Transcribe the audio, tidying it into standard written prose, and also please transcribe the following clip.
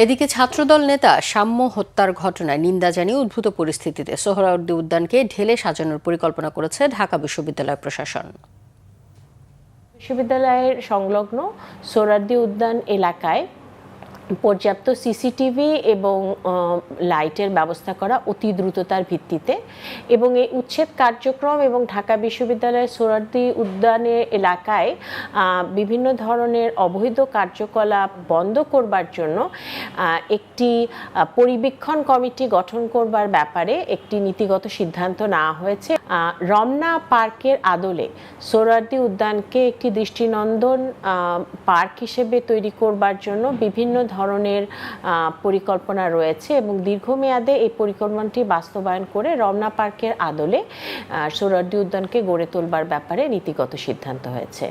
এদিকে ছাত্রদল নেতা সাম্য হত্যার ঘটনায় নিন্দা জানিয়ে উদ্ভূত পরিস্থিতিতে সোহরাওয়ার্দী উদ্যানকে ঢেলে সাজানোর পরিকল্পনা করেছে ঢাকা বিশ্ববিদ্যালয় প্রশাসন। বিশ্ববিদ্যালয়ের সংলগ্ন সোহরাওয়ার্দী উদ্যান এলাকায় পর্যাপ্ত সিসিটিভি এবং লাইটের ব্যবস্থা করা অতি দ্রুততার ভিত্তিতে এবং এই উচ্ছেদ কার্যক্রম এবং ঢাকা বিশ্ববিদ্যালয়ের সোহরাওয়ার্দী উদ্যানের এলাকায় বিভিন্ন ধরনের অবৈধ কার্যকলাপ বন্ধ করবার জন্য একটি পরিবীক্ষণ কমিটি গঠন করবার ব্যাপারে একটি নীতিগত সিদ্ধান্ত নেওয়া হয়েছে। রমনা পার্কের আদলে সোহরাওয়ার্দী উদ্যানকে একটি দৃষ্টিনন্দন পার্ক হিসেবে তৈরি করবার জন্য বিভিন্ন ধরনের পরিকল্পনা রয়েছে এবং দীর্ঘমেয়াদে এই পরিকল্পনাটি বাস্তবায়ন করে রমনা পার্কের আদলে সোহরাওয়ার্দী উদ্যানকে গড়ে তোলবার ব্যাপারে নীতিগত সিদ্ধান্ত হয়েছে।